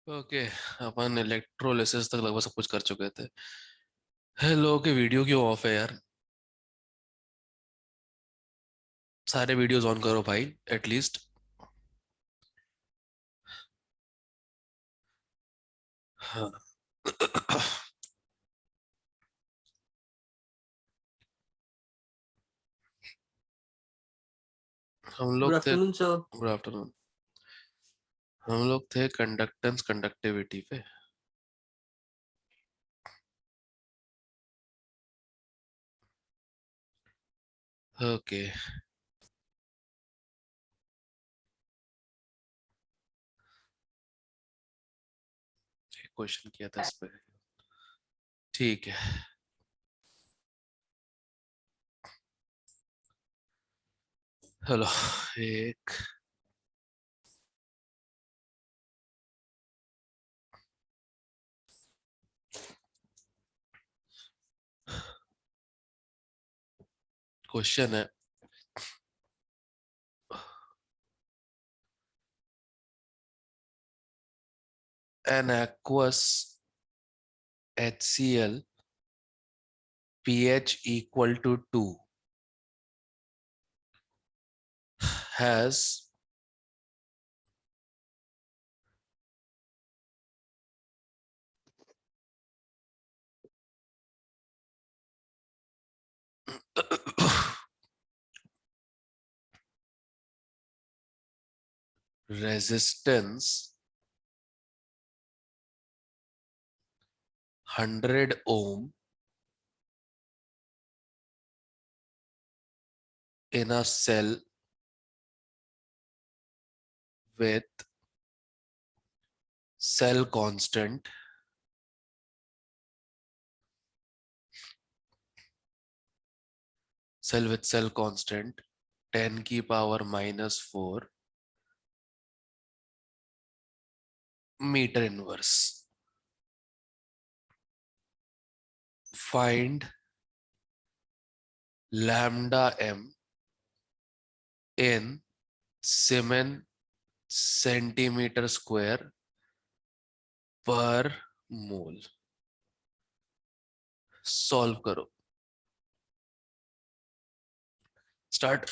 Okay. अपन electrolysis तक लगभग सब कुछ कर चुके थे। हेलो के वीडियो क्यों ऑफ है यार? सारे वीडियोस ऑन करो भाई, एटलीस्ट। हाँ। हम गुड लोग थे। Afternoon sir. Good afternoon. हम लोग थे कंडक्टेंस कंडक्टिविटी पे। ओके। क्वेश्चन किया था इस पे। ठीक है। हेलो। एक क्वेश्चन है। An aqueous HCl pH equal to 2 has resistance 100 ohm in a cell with cell constant cell constant 10 की power -4 metre inverse. Find lambda m in siemens centimetre square per mole. Solve करो। Start.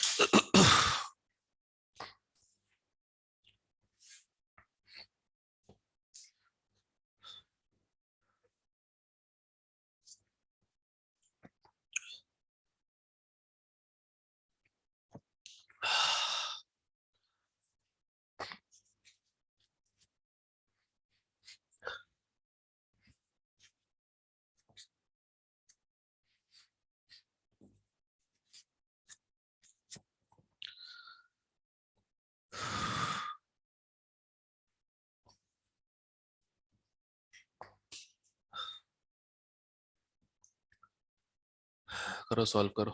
करो, solve करो।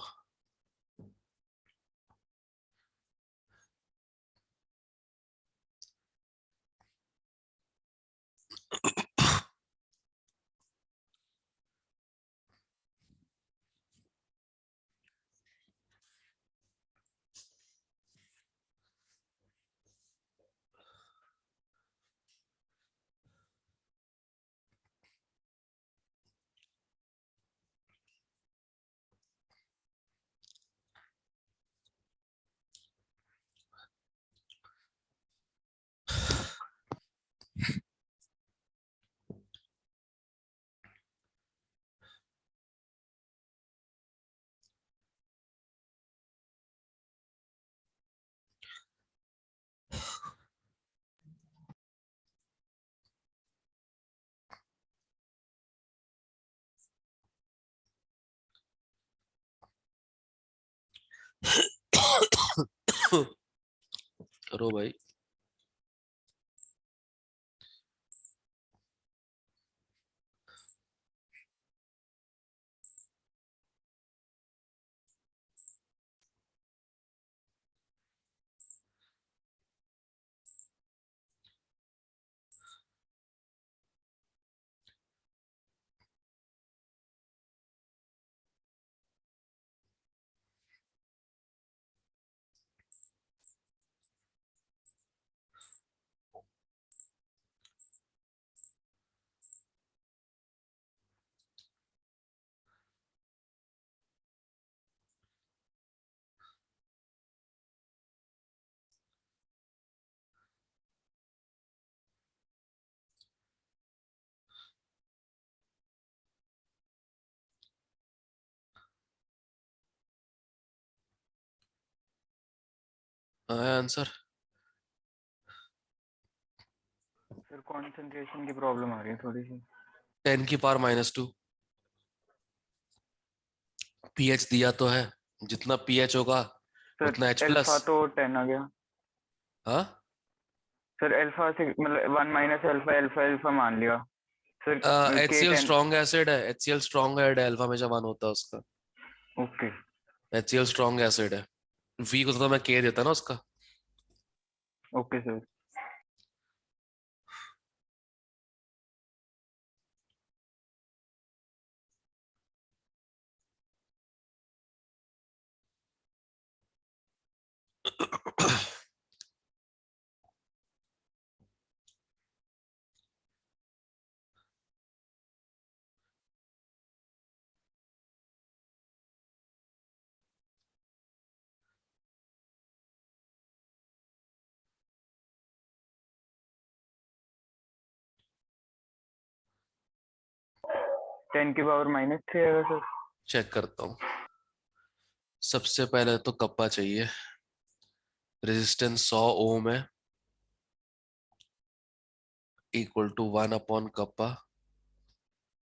करो भाई। आया answer? Sir concentration की problem आ रही है थोड़ी सी। 10⁻⁻²। पीएच दिया तो है, जितना पीएच होगा सर उतना एच अल्फा प्लस। तो 10 आ गया। हाँ, सर अल्फा से मतलब 1 माइनस अल्फा अल्फा अल्फा मान लिया सर। के HCl 10। स्ट्रॉन्ग एसिड है, HCl स्ट्रॉन्ग है, अल्फा हमेशा 1 होता है उसका। ओके। HCl स्ट्रॉन्ग एसिड है। V को तो मैं K देता ना उसका। Okay sir. (10⁻³ आएगा सर। चेक करता हूँ। सबसे पहले तो कप्पा चाहिए। रेजिस्टेंस 100 ओम है, इक्वल टू 1/कप्पा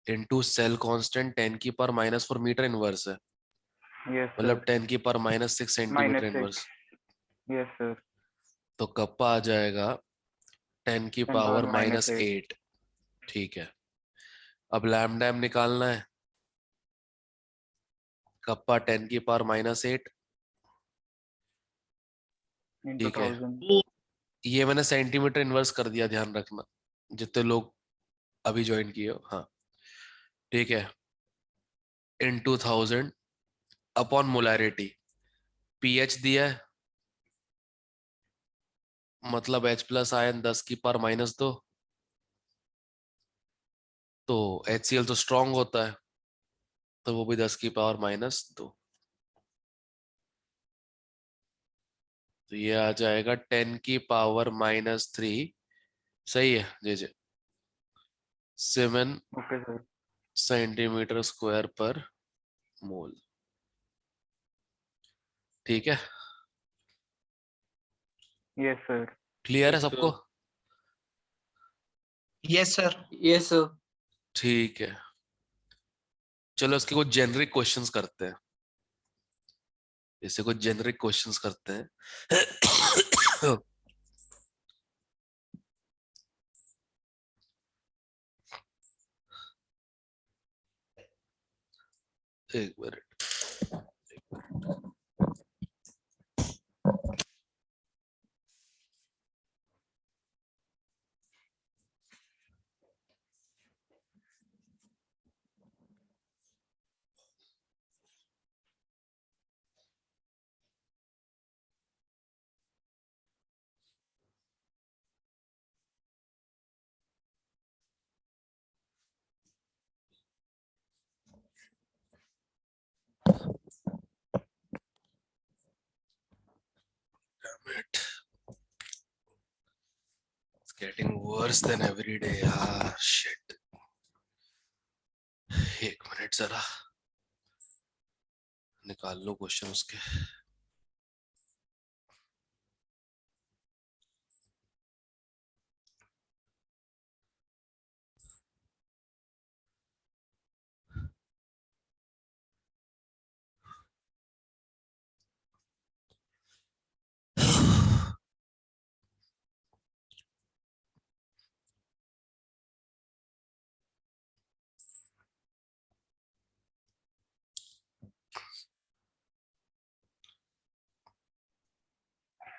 into cell constant 10⁻⁻4 metre inverse है, यस मतलब sir. 10⁻⁻6 centimetre -6। Inverse. Yes sir. तो कप्पा आ जाएगा 10 की ten power power minus minus eight 8 ठीक है। अब लैम्डा एम निकालना है। कप्पा 10⁻⁻8 इंटू ठीक है। 1000। ये मैंने सेंटीमीटर इनवर्स कर दिया, ध्यान रखना जितने लोग अभी ज्वाइन किए हो। हाँ ठीक है। Into 1000 upon molarity. पीएच दिया है, मतलब H प्लस आयन 10⁻⁻2। तो HCl तो स्ट्रांग होता है, तो वो भी 10⁻⁻2। तो ये आ जाएगा 10⁻⁻3। सही है जे जे। 7 okay sir. Centimetre square per मोल। ठीक है, यस सर। क्लियर है यस सबको? Sir. Yes sir. Yes sir. ठीक है, चलो इसके कुछ जेनरिक क्वेश्चंस करते हैं। इससे कुछ जेनरिक क्वेश्चंस करते हैं। एक minute. It's getting worse than every day यार, shit। एक मिनट जरा निकाल लो क्वेश्चन उसके।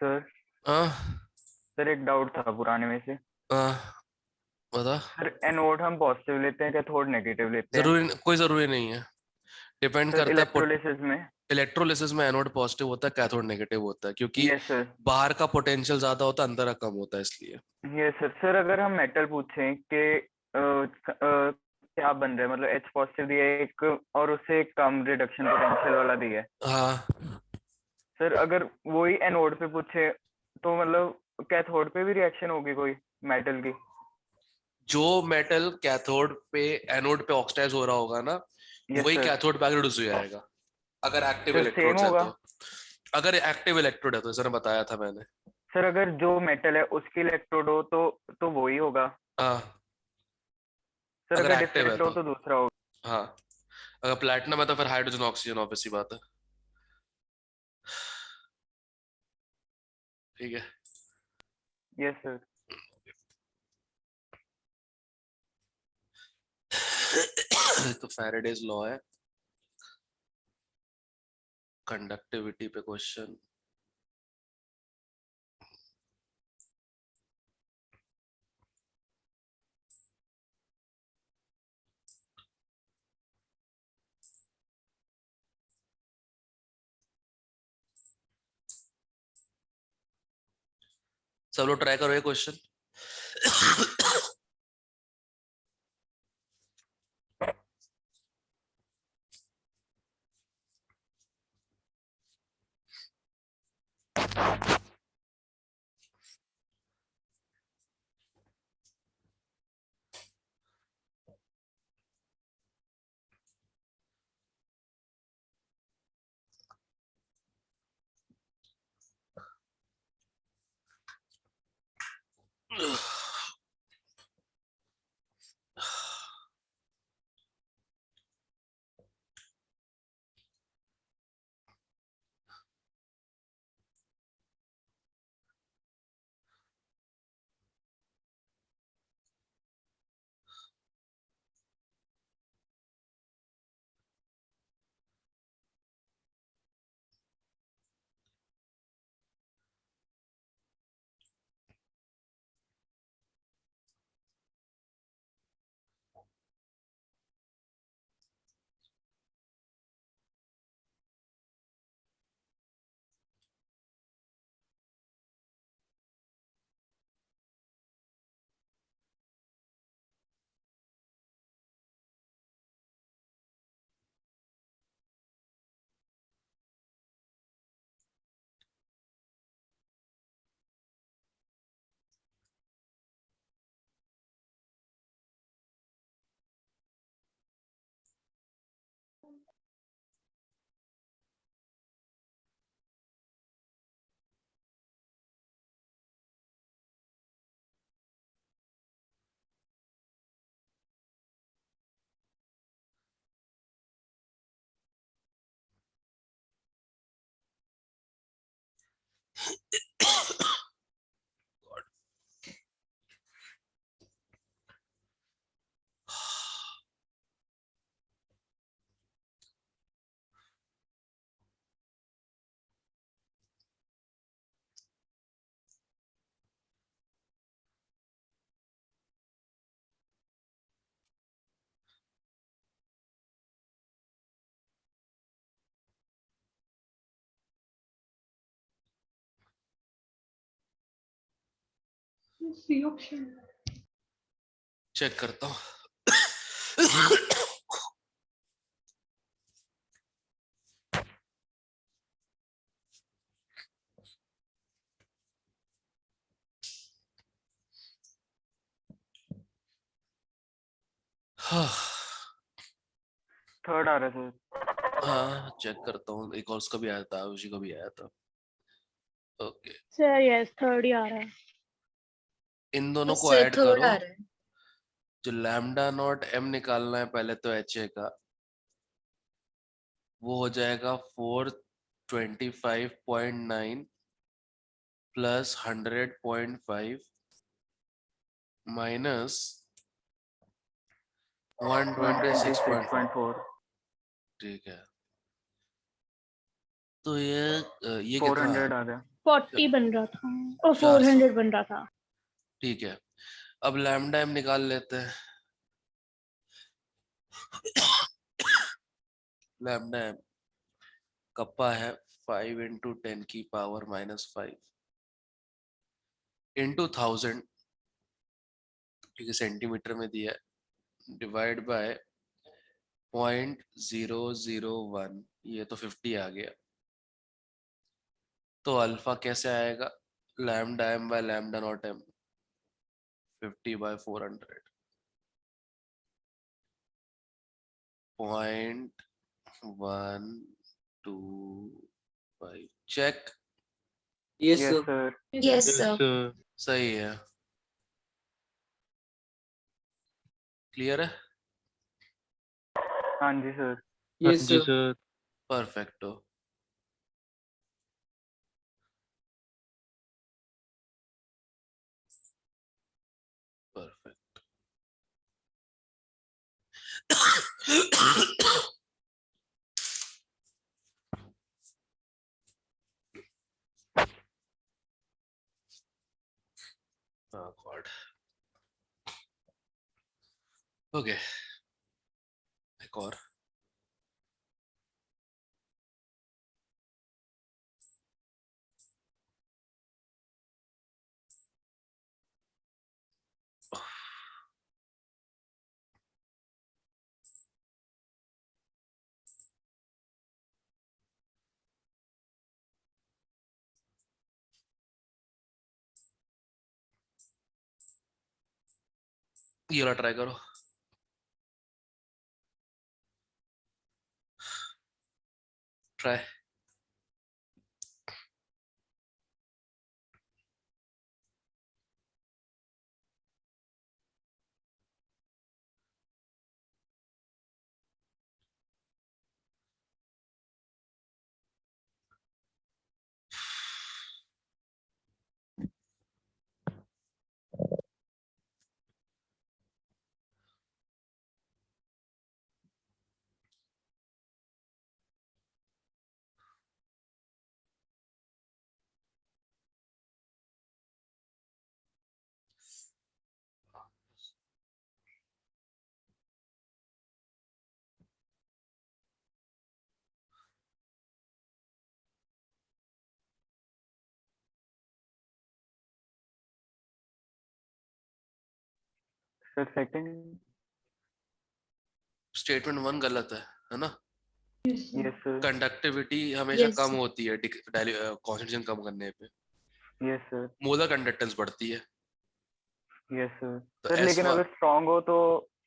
सर हाँ सर एक डाउट था पुराने में से। हाँ, बता। सर एनोड हम पॉजिटिव लेते हैं कैथोड नेगेटिव लेते हैं? कोई जरूरी नहीं है, डिपेंड सर करता है। इलेक्ट्रोलिसिस में। इलेक्ट्रोलिसिस में एनोड पॉजिटिव होता है, कैथोड नेगेटिव होता है, क्योंकि यस सर। बाहर का पोटेंशियल ज्यादा होता है, अंदर का कम होता है, इसलिए। Yes sir. सर अगर हम मेटल पूछें कि क्या बन रहा है, मतलब एच पॉजिटिव दिया है एक और उससे एक कम रिडक्शन पोटेंशियल वाला दिया है। हाँ, सर अगर वही एनोड पे पूछे तो मतलब कैथोड पे भी रिएक्शन होगी कोई मेटल की? जो मेटल कैथोड पे एनोड पे ऑक्सीडाइज हो रहा होगा ना, यस वही सर। कैथोड पे रिड्यूस हो जाएगा, अगर एक्टिव सर सेम इलेक्ट्रोड्स है होगा? तो। अगर एक्टिव इलेक्ट्रोड है तो जैसे बताया था मैंने। सर अगर जो मेटल है उसकी इलेक्ट्रोड हो तो वो ही होगा। हाँ, सर अगर अगर एक्टिव है डिफरेंट हो तो। तो दूसरा होगा। हाँ, अगर प्लैटिनम है तो फिर हाइड्रोजन ऑक्सीजन, ऑब्वियस सी बात है। ठीक है। Yes sir. तो फैराडेज लॉ है, कंडक्टिविटी पे क्वेश्चन। सब लोग ट्राई करो ये क्वेश्चन। चेक करता हूँ। थर्ड आ रहा है सर। हाँ, चेक करता हूँ। एक और उसका भी आया था, उसी का भी आया था। ओके, सर यस थर्ड ही आ रहा है। इन दोनों को सर ऐड थर्ड करो। आ रहा है। जो लैम्डा नॉट एम निकालना है पहले तो एच ए का, वो हो जाएगा 425.9 प्लस 100.5 माइनस 126.4। 126.4। ठीक है, तो ये कितना 400 है? आ गया। 40 बन रहा था और 400। 400 बन रहा था। ठीक है, अब लैम्डा एम निकाल लेते हैं। लैम्डा एम कप्पा है 5 इंटू 10⁻⁻⁵ इंटू 1000, ठीक है, सेंटीमीटर में दिया है, डिवाइड बाय 0.001, ये तो 50 आ गया। तो अल्फा कैसे आएगा? Lambda m by lambda not m, 50/400, 0.123 5 check. Yes, yes sir. Sir. Yes, sir. सही है। क्लियर है? हाँ जी सर। Yes, sir. परफेक्टो। परफेक्ट। हाँ गॉड। ओके, एक और। ये वाला ट्राई करो। ट्राई। Sir second. स्टेटमेंट 1 गलत है ना? Yes sir. कंडक्टिविटी हमेशा Yes. कम होती है कॉन्सेंट्रेशन कम करने पे। Yes sir. मोलर कंडक्टेंस बढ़ती है। Yes sir. तो सर लेकिन S1 अगर स्ट्रांग हो तो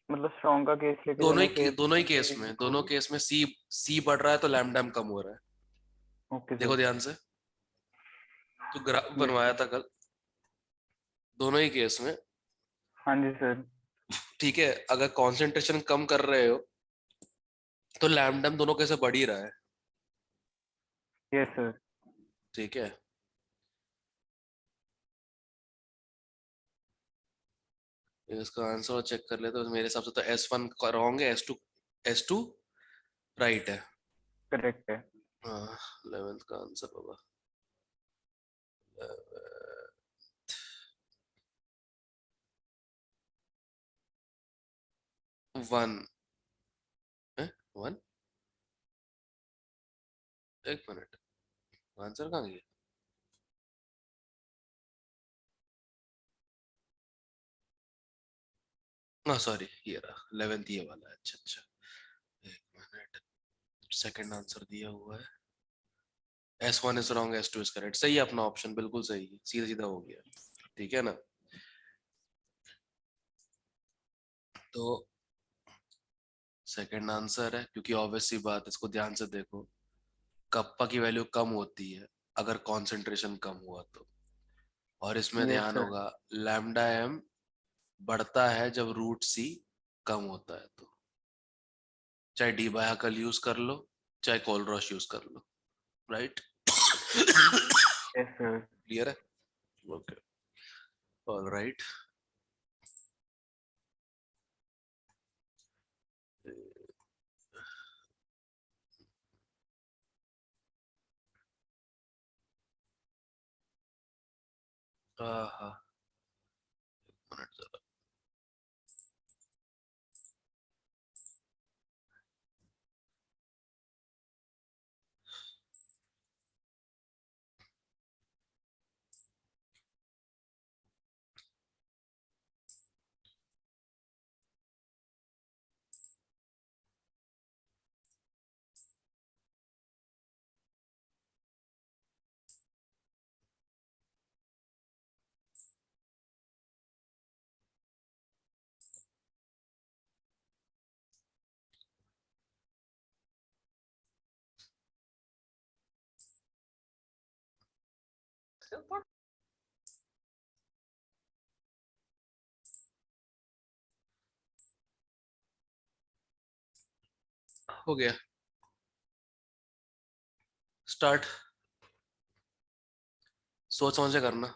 मतलब स्ट्रांग का केस लेके चले फिर दोनों ही केस में, सी बढ़ रहा है तो लैम्डा कम हो रहा है। ओके देखो सर। ध्यान से, तो ग्राफ यस बनवाया सर। था कल। दोनों ही केस में, हाँ जी सर। ठीक है, अगर कंसंट्रेशन कम कर रहे हो तो लैम्डम दोनों कैसे बढ़ ही रहा है। Yes sir. ठीक है, इसका आंसर चेक कर ले तो मेरे हिसाब से तो S1 रॉन्ग है, S2 राइट है। करेक्ट है। हाँ, 11th का आंसर होगा 1 है। 1, एक मिनट, आंसर कहाँ गया? हाँ सॉरी, ये रहा 11th, ये वाला है। अच्छा अच्छा, एक मिनट, सेकंड आंसर दिया हुआ है। S1 is wrong, S2 is correct. सही है, अपना ऑप्शन बिल्कुल सही है, सीधा सीधा हो गया। ठीक है ना? तो सेकंड आंसर है, क्योंकि ऑब्वियस सी बात, इसको ध्यान से देखो, कप्पा की वैल्यू कम होती है अगर कंसंट्रेशन कम हुआ तो। और इसमें यस ध्यान सर। होगा, लैम्डा एम बढ़ता है जब रूट सी कम होता है तो। चाहे डी बाय हकल यूज कर लो, चाहे कोलरॉश यूज कर लो, राइट? Yes sir. क्लियर है? Okay, alright. हाँ हाँ, मिनट जरा। हो गया, स्टार्ट। सोच समझ के करना।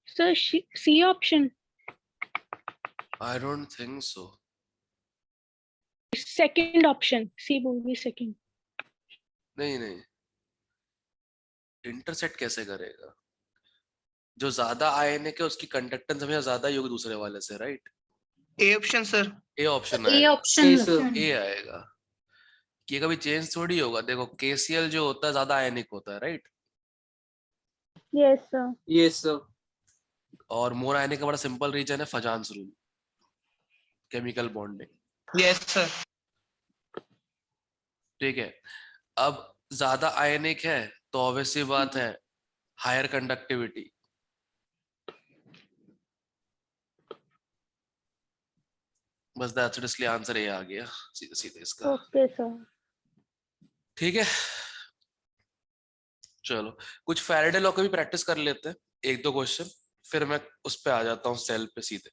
Sir, C option. I don't think so. Second option. C will be second. नहीं नहीं, इंटरसेक्ट कैसे करेगा? जो ज्यादा आयनिक है उसकी कंडक्टेंस हमेशा ज्यादा ही होगी दूसरे वाले से, right? A option sir. A option A आएगा, ऑप्शन Yes, sir. ए आएगा। ये कभी चेंज थोड़ी होगा। देखो KCl जो होता है ज्यादा आयनिक होता है, right? Yes, sir. Yes, sir. और मोर आयनिक का बड़ा सिंपल रीजन है फजान्स rule, chemical bonding. Yes sir. ठीक है, अब ज्यादा आयनिक है तो ऑब्वियसली बात है हायर कंडक्टिविटी। बस दैट्स इट, इसलिए आंसर ये आ गया सीधे सीधे इसका। Okay, sir. ठीक है, चलो कुछ फैराडे लॉ का भी प्रैक्टिस कर लेते हैं, एक दो क्वेश्चन, फिर मैं उस पे आ जाता हूँ सेल पे सीधे।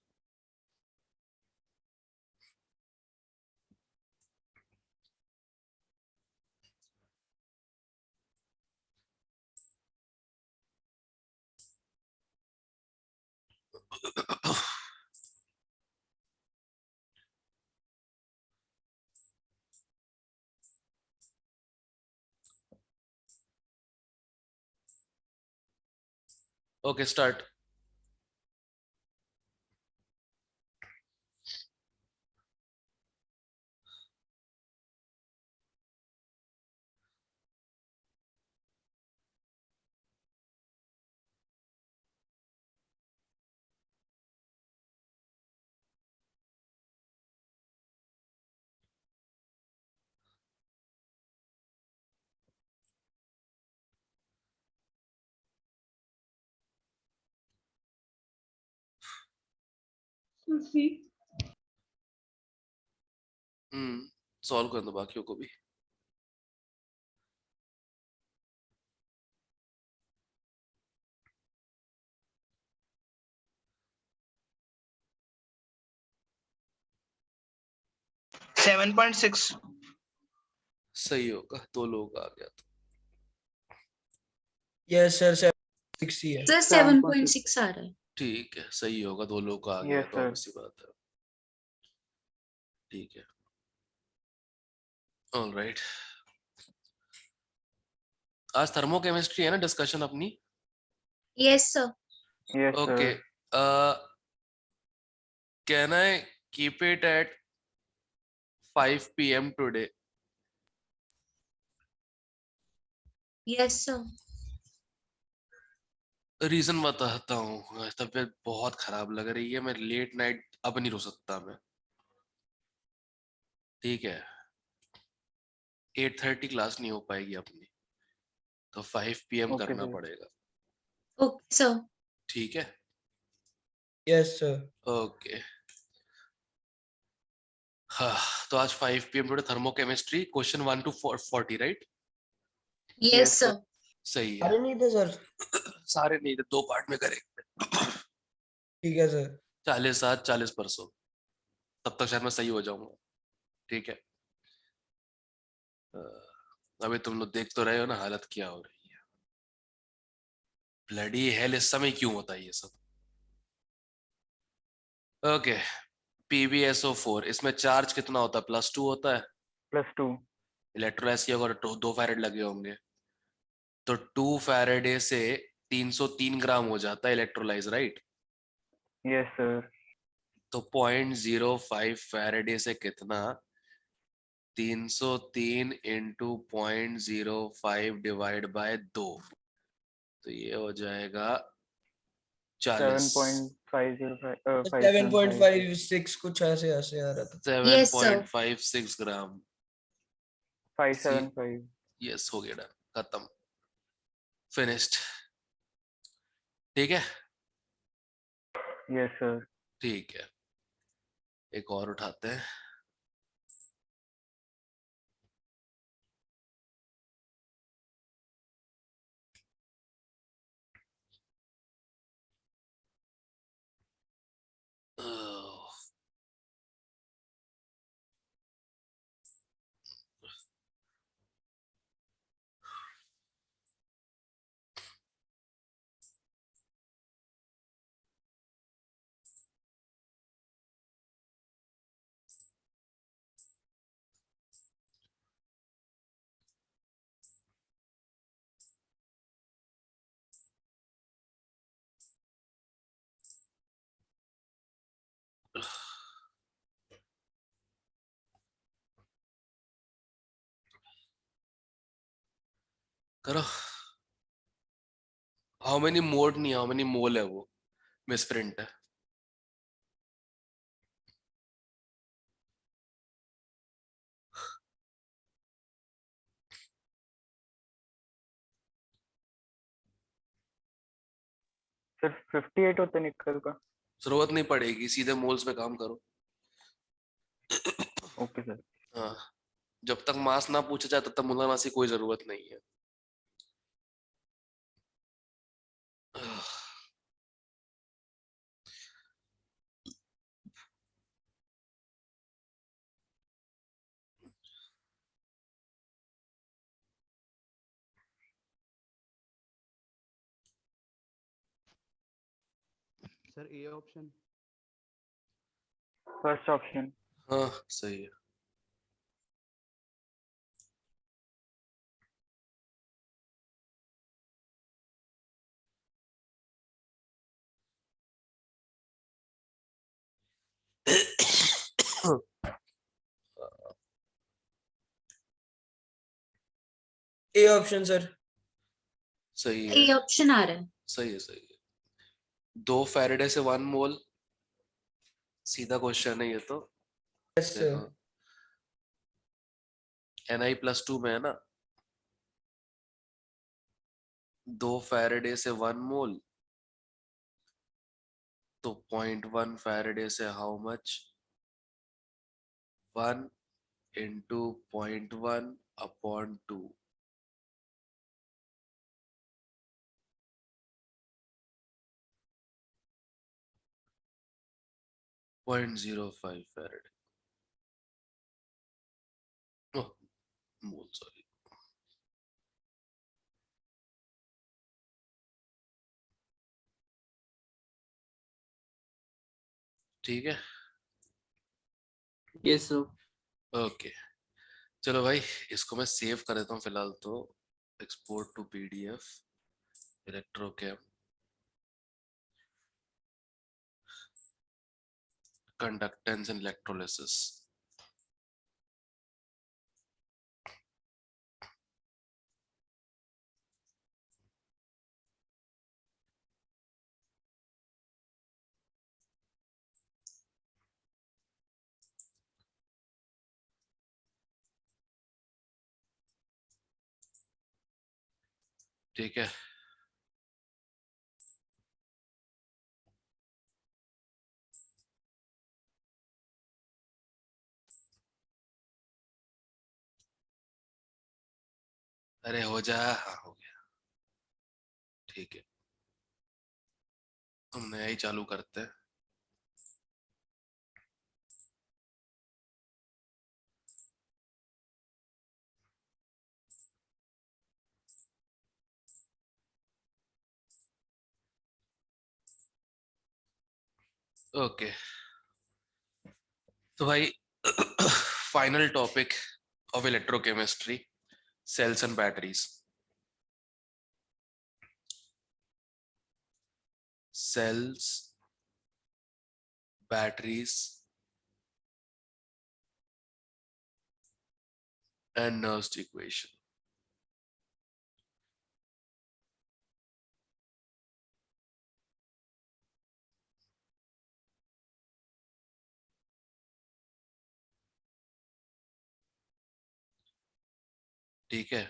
Okay, start. सॉल्व कर दो बाकियों को भी। सेवन 7.6। सही होगा, 2 लोग आ गया तो। यस सर 6 ही है। सर 7.6 आ रहा है। ठीक है, सही होगा, 2 लोग आ गया Yes, तो sir. ऑब्वियसली बात है। ठीक है, ऑलराइट। आज थर्मोकेमिस्ट्री है ना डिस्कशन अपनी? Yes sir. Yes, okay, sir. Can I keep it at 5 PM today? Yes sir. Reason बताता हूँ, तबीयत बहुत खराब लग रही है, मैं लेट नाइट अब नहीं रो सकता मैं। ठीक है, 8:30 क्लास नहीं हो पाएगी अपनी, तो 5 PM Okay, करना sir. पड़ेगा। Okay sir. ठीक है, यस सर। ओके। हाँ, तो आज 5 PM today thermochemistry, question 1 to 40, right? Yes sir. सही है। अरे नहीं थे सर। सारे नहीं थे, 2 पार्ट में करेंगे। ठीक है सर। 40 आज 40 परसों, तब तक शायद मैं सही हो जाऊंगा। ठीक है, अभी तुम लोग देख तो रहे हो ना हालत क्या हो रही है। ब्लडी हेल, इस समय क्यों होता है ये सब? ओके, PbSO4, इसमें चार्ज कितना होता है? +2 होता है। +2. इलेक्ट्रोलाइज किया होगा, 2 फैरेड लगे होंगे, तो 2 फैरेडे से 303 ग्राम हो जाता है इलेक्ट्रोलाइज, राइट? Yes, sir. तो 0.05 फैरेडे से कितना? 303 इंटू 0.05 डिवाइड बाय 2, तो ये हो जाएगा 40 7.505 7.56 कुछ ऐसे ऐसे आ रहा था। Yes, sir. 7.56 ग्राम। 575 यस, हो गया, डन, खत्म, फिनिश्ड। ठीक है, यस सर। ठीक है, एक और उठाते हैं। करो। हाउ मेनी मोड नहीं, हाउ मेनी मोल है वो, मिसप्रिंट है। सिर्फ 58 होते निकल का। जरूरत नहीं पड़ेगी, सीधे मोल्स पे काम करो। Okay sir. हाँ, जब तक मास ना पूछा जाए तब तक मोलर मास की कोई जरूरत नहीं है। Sir A option. First option. हाँ, सही है। A option sir. सही ए है, ऑप्शन आ रहा है। सही है, सही है। 2 फैराडे से 1 मोल, सीधा क्वेश्चन है ये तो। Yes sir. देखो, Ni+2 में है ना, 2 फैराडे से 1 मोल, तो 0.1 फैराडे से how much, 1 into 0.1 upon 2। 0.05 Faraday, mole, sorry. ठीक है, यस सर। ओके। चलो भाई, इसको मैं सेव कर देता हूँ फिलहाल तो। Export to PDF, electrochem, conductance and electrolysis. ठीक है, अरे हो जा, हाँ हो गया, ठीक है। हम नया ही चालू करते हैं। ओके, तो भाई final topic of electrochemistry, cells and batteries. Cells, batteries and Nernst equation. ठीक है,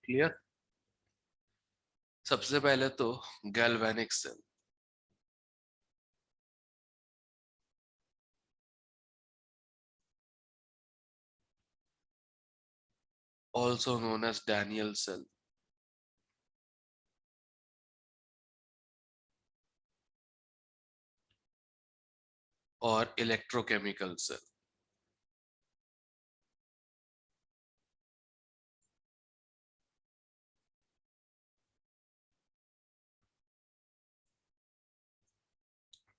क्लियर। सबसे पहले तो galvanic cell, also known as Daniel cell, और इलेक्ट्रोकेमिकल सेल।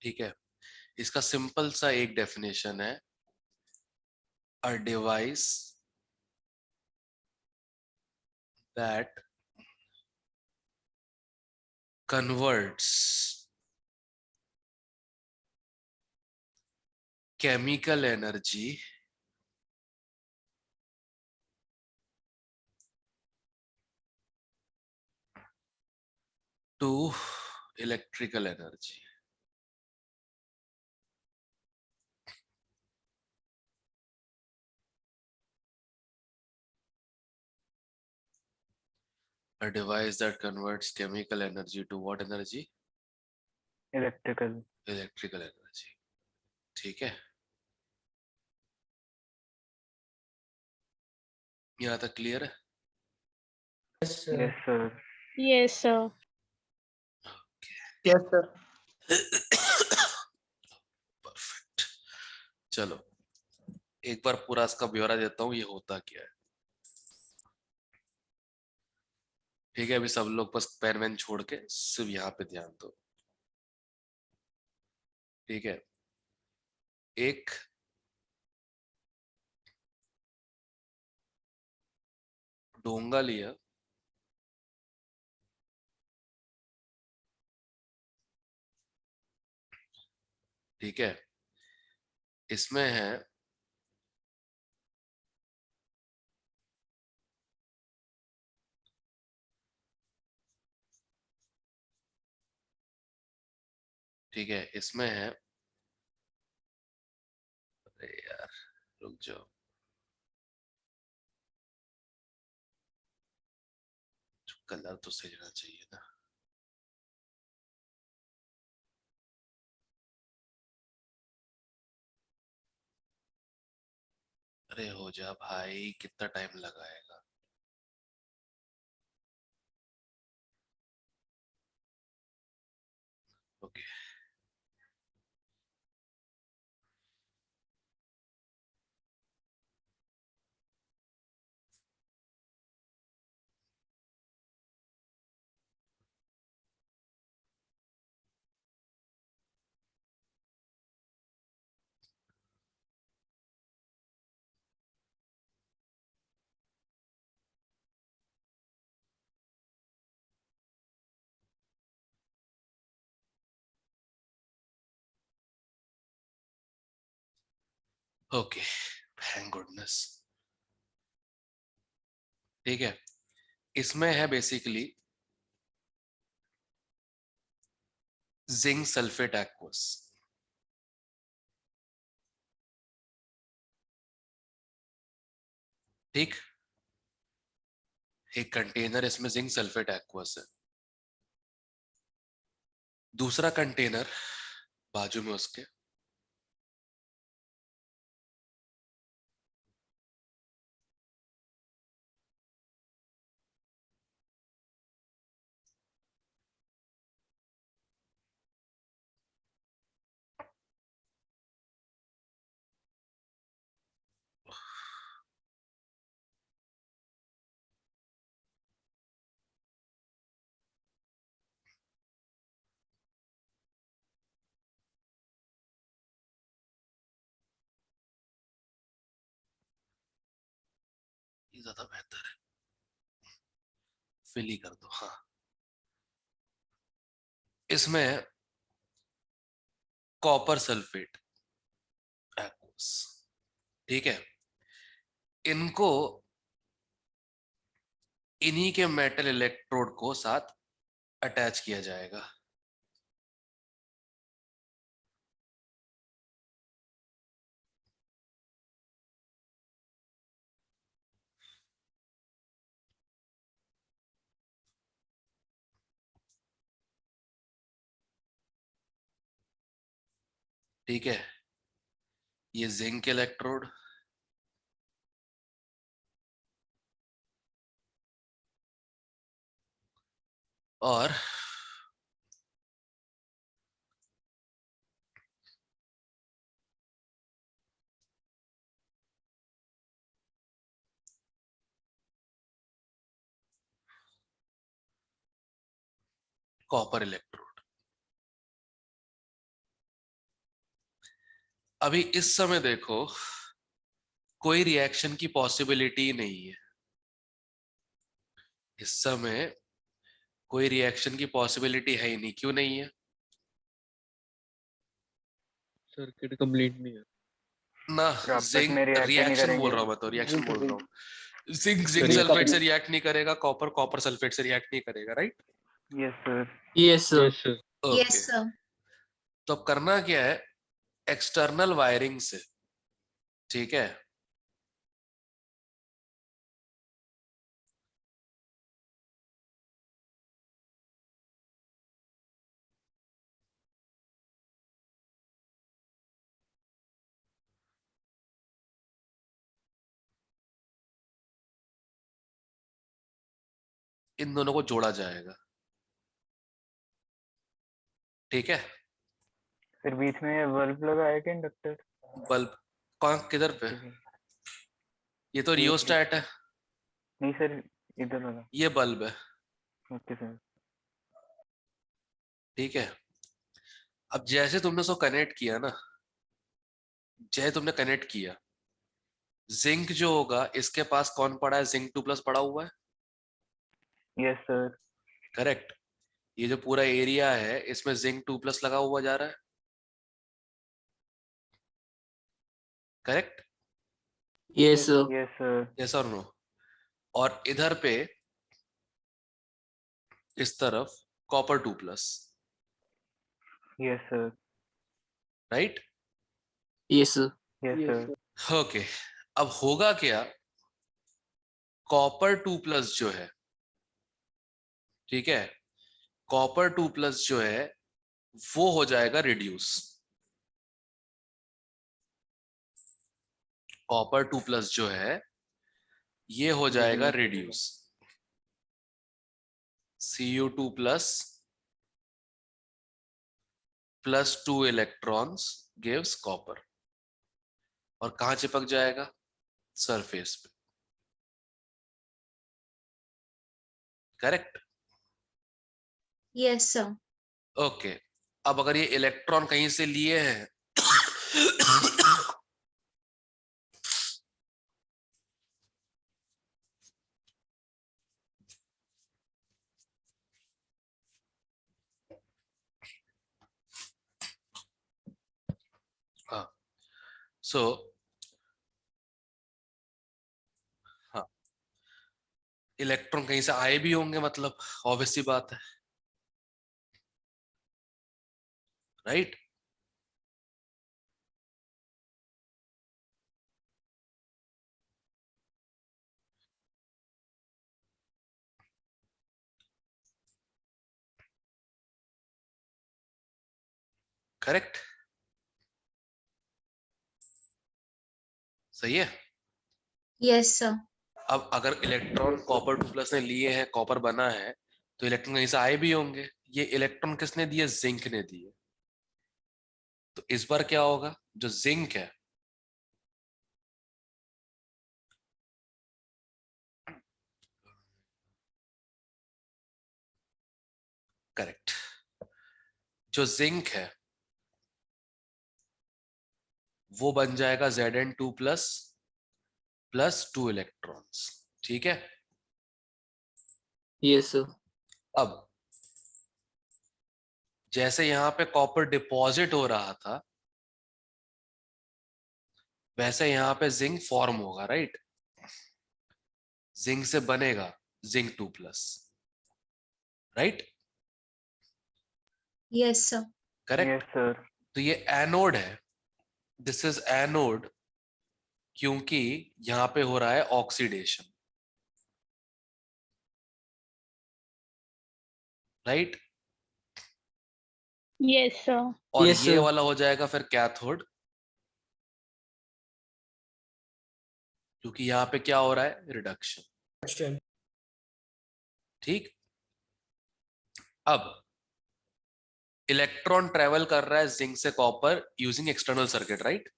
ठीक है, इसका सिंपल सा एक डेफिनेशन है, a device that converts chemical energy to electrical energy. A device that converts chemical energy to what energy? Electrical. Electrical energy. ठीक है, यहाँ तक क्लियर है? Yes, sir. Yes sir. Yes, sir. Yes, sir. Perfect. चलो एक बार पूरा इसका ब्यौरा देता हूँ, ये होता क्या है। ठीक है, अभी सब लोग बस पेन वेन छोड़ के सिर्फ यहाँ पे ध्यान दो। ठीक है, एक डोंगा लिया, ठीक है, इसमें है ठीक है, इसमें है, अरे यार रुक जाओ, कलर तो सही रहना चाहिए ना। अरे हो जा भाई, कितना टाइम लगाएगा। Okay, okay, thank goodness. ठीक है, इसमें है बेसिकली जिंक सल्फेट एक्वस। ठीक, एक कंटेनर, इसमें जिंक सल्फेट एक्वस है। दूसरा कंटेनर बाजू में उसके ये ज्यादा बेहतर है, फिल ही कर दो। हाँ, इसमें कॉपर सल्फेट एक्वस। ठीक है, इनको इन्हीं के मेटल इलेक्ट्रोड को साथ अटैच किया जाएगा। ठीक है, ये जिंक इलेक्ट्रोड, और कॉपर इलेक्ट्रोड। अभी इस समय देखो कोई रिएक्शन की पॉसिबिलिटी नहीं है, इस समय कोई रिएक्शन की पॉसिबिलिटी है ही नहीं। क्यों नहीं है? सर्किट कंप्लीट नहीं है। ना, फिर आपस जिंक में रिएक्ट नहीं रिएक्शन बोल करेंगे। रहा हूं मैं, तो रिएक्शन बोल रहा हूँ। जिंक Reaction सल्फेट से रिएक्ट नहीं करेगा, कॉपर कॉपर सल्फेट से रिएक्ट नहीं करेगा, right? Yes sir. Yes sir. Yes, sir. Yes, okay, sir. तो अब करना क्या है, एक्सटर्नल वायरिंग से, ठीक है, इन दोनों को जोड़ा जाएगा, ठीक है। फिर बीच में बल्ब लगाया क्या इंडक्टर? बल्ब कहाँ, किधर पे? ये तो रियोस्टैट है, नहीं सर, इधर लगा। ये बल्ब है, ओके सर। ठीक है। अब जैसे तुमने उसको कनेक्ट किया ना, जैसे तुमने कनेक्ट किया, जिंक जो होगा इसके पास कौन पड़ा है, जिंक 2+ पड़ा हुआ है, यस सर। करेक्ट। ये जो पूरा एरिया है इसमें जिंक 2+ लगा हुआ जा रहा है, correct, yes sir. Yes sir. Yes और नो? और इधर पे इस तरफ copper 2+, yes sir. Right? Yes sir. Yes sir. Okay, अब होगा क्या, कॉपर 2+ जो है, ठीक है, कॉपर 2+ जो है वो हो जाएगा रिड्यूस। कॉपर 2+ जो है ये हो जाएगा reduce. Cu2+ +2 electrons gives copper, और कहां चिपक जाएगा, सरफेस पे, करेक्ट। Yes, sir. ओके, अब अगर ये इलेक्ट्रॉन कहीं से लिए हैं हाँ, सो हाँ, इलेक्ट्रॉन कहीं से आए भी होंगे, मतलब ऑब्वियस सी बात है, राइट? करेक्ट, सही है। Yes, sir. अब अगर इलेक्ट्रॉन कॉपर 2+ ने लिए हैं, कॉपर बना है, तो इलेक्ट्रॉन कहीं से आए भी होंगे। ये इलेक्ट्रॉन किसने दिए, जिंक ने दिए। तो इस बार क्या होगा, जो जिंक है, करेक्ट, जो जिंक है वो बन जाएगा Zn2+ +2 इलेक्ट्रॉन्स, ठीक है। Yes sir. अब जैसे यहां पे कॉपर डिपॉजिट हो रहा था, वैसे यहां पे जिंक फॉर्म होगा, राइट? जिंक से बनेगा zinc 2+, right? Yes, sir. Correct. Yes sir. तो ये एनोड है, दिस इज एनोड, क्योंकि यहां पे हो रहा है ऑक्सीडेशन, राइट? Yes, sir. और Yes, ये sir. वाला हो जाएगा फिर कैथोड, क्योंकि यहाँ पे क्या हो रहा है, रिडक्शन। Question. ठीक, अब इलेक्ट्रॉन ट्रेवल कर रहा है जिंक से copper using external circuit, right.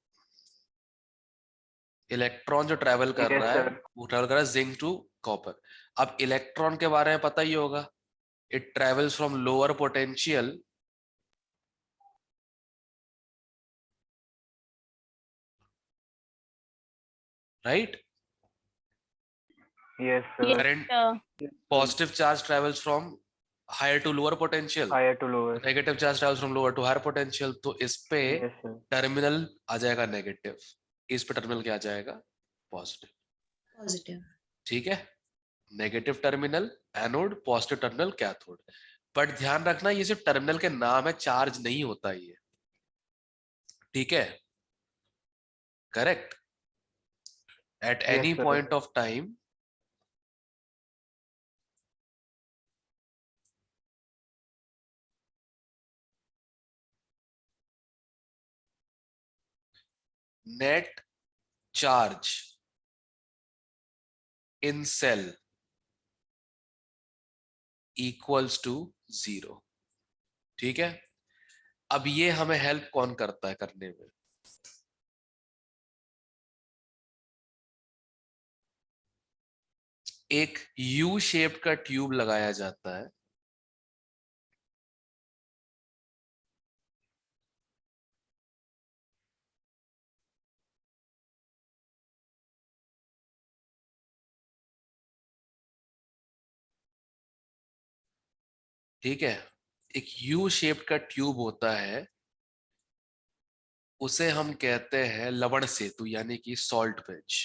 Electron जो ट्रेवल कर Yes, रहा है sir. वो ट्रेवल कर रहा है जिंक टू कॉपर। अब इलेक्ट्रॉन के बारे में पता ही होगा, it travels from lower potential right, Yes, sir. Yes, current sir. positive charge travels from higher to lower potential, Higher to lower. negative charge travels from lower to higher potential। तो इस पे Yes, sir. Terminal आ जाएगा negative, इस पे terminal क्या आ जाएगा, positive. Positive. ठीक है, negative terminal anode, positive terminal cathode. But ध्यान रखना ये सिर्फ टर्मिनल के नाम है, चार्ज नहीं होता ये, ठीक है, correct. At Yes, any sir. Point of time net charge in cell equals to 0। ठीक है, अब ये हमें हेल्प कौन करता है करने में, एक यू शेप का ट्यूब लगाया जाता है, ठीक है, एक यू शेप का ट्यूब होता है, उसे हम कहते हैं लवण सेतु यानी कि सॉल्ट ब्रिज।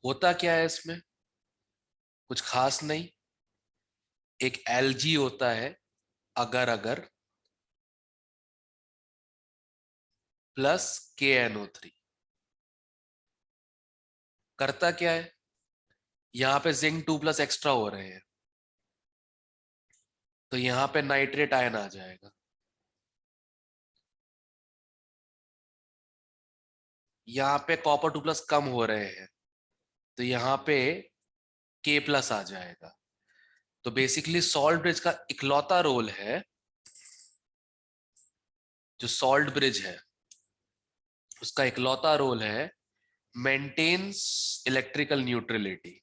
होता क्या है इसमें, कुछ खास नहीं, एक एलजी होता है अगर अगर प्लस KNO3। करता क्या है, यहां पे जिंक 2+ एक्स्ट्रा हो रहे हैं, तो यहां पे नाइट्रेट आयन आ जाएगा, यहां पे कॉपर 2+ कम हो रहे हैं, तो यहां पे K+ आ जाएगा। तो बेसिकली सॉल्ट ब्रिज का इकलौता रोल है, जो सॉल्ट ब्रिज है उसका इकलौता रोल है maintains electrical neutrality.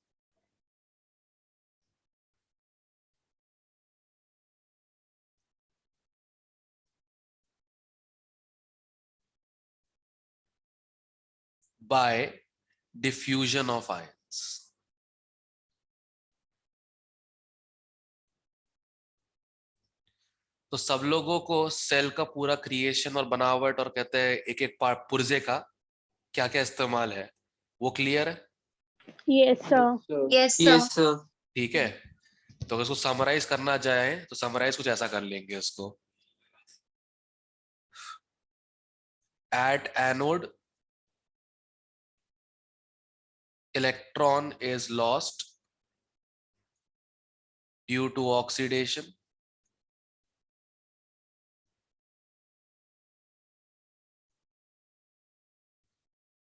By diffusion of ions. तो सब लोगों को सेल का पूरा क्रिएशन और बनावट और कहते हैं एक एक पार्ट पुर्जे का क्या क्या इस्तेमाल है, वो क्लियर है, Yes, sir. Yes, sir. Yes, sir. ठीक है। तो अगर इसको समराइज करना चाहे तो समराइज कुछ ऐसा कर लेंगे इसको, at anode electron is lost due to oxidation,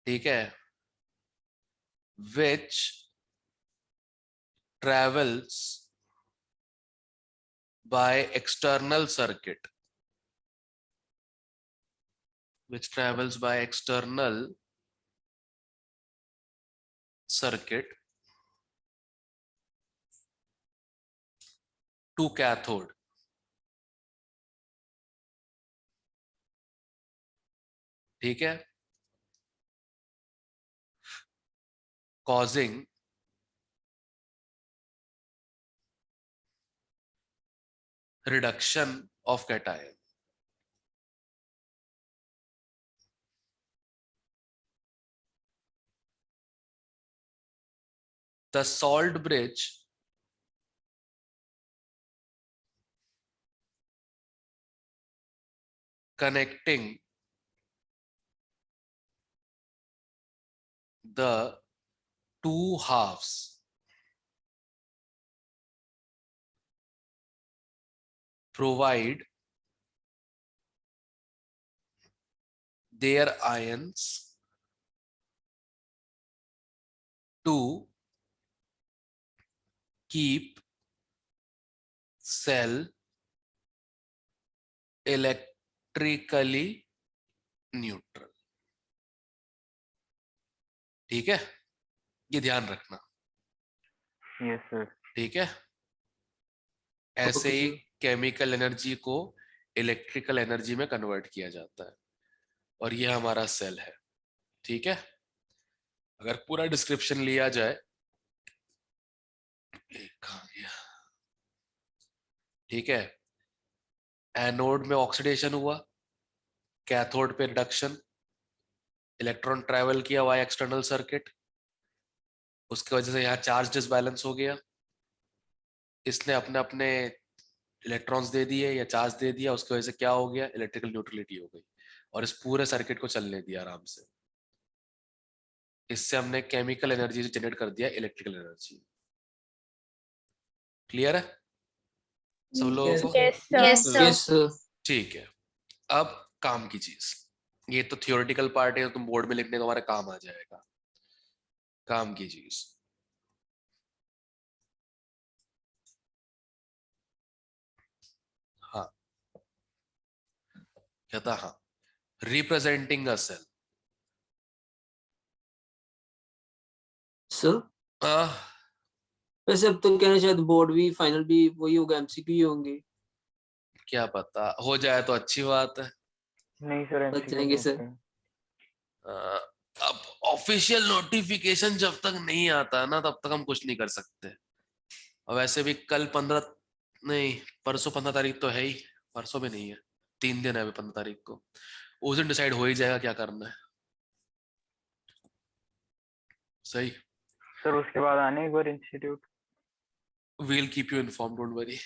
ठीक है, which travels by external circuit, which travels by external circuit to cathode। ठीक है, causing reduction of cation। The salt bridge connecting the two halves provide their ions to keep cell electrically neutral. ठीक है, ये ध्यान रखना. Yes sir. ठीक है, ऐसे Okay, ही sir. केमिकल एनर्जी को इलेक्ट्रिकल एनर्जी में कन्वर्ट किया जाता है और ये हमारा सेल है. ठीक है, अगर पूरा डिस्क्रिप्शन लिया जाए, कहाँ गया? ठीक है, एनोड में ऑक्सीडेशन हुआ, कैथोड पे रिडक्शन, इलेक्ट्रॉन ट्रैवल किया वाया एक्सटर्नल सर्किट, उसकी वजह से यहाँ चार्ज डिसबैलेंस हो गया, इसने अपने अपने इलेक्ट्रॉन्स दे दिए या चार्ज दे दिया, उसकी वजह से क्या हो गया, इलेक्ट्रिकल न्यूट्रलिटी हो गई और इस पूरे सर्किट को चलने दिया आराम से. इससे हमने केमिकल एनर्जी जनरेट कर दिया इलेक्ट्रिकल एनर्जी. क्लियर है सब लोगों को? Yes, sir. Yes, sir. Yes, sir. ठीक है, अब काम की चीज, ये तो थियोरेटिकल पार्ट है, तुम बोर्ड में लिखने तुम्हारे काम आ जाएगा. काम की चीज, हाँ कहता, हाँ, रिप्रेजेंटिंग अ सेल. Sir, वैसे अब तो कहना शायद बोर्ड भी फाइनल भी वही होगा, एमसीक्यू ही होंगे. क्या पता, हो जाए तो अच्छी बात है. नहीं सर, बच MCQ जाएंगे पूछते सर. हैं. अब ऑफिशियल नोटिफिकेशन जब तक नहीं आता ना, तब तक हम कुछ नहीं कर सकते. और वैसे भी कल 15, नहीं परसों 15 तारीख तो है ही, परसों भी नहीं है, 3 दिन है अभी 15 तारीख को. उस दिन डिसाइड हो ही जाएगा क्या करना है. सही, सर उसके बाद आने एक बार institute. Will keep you inform, don't worry.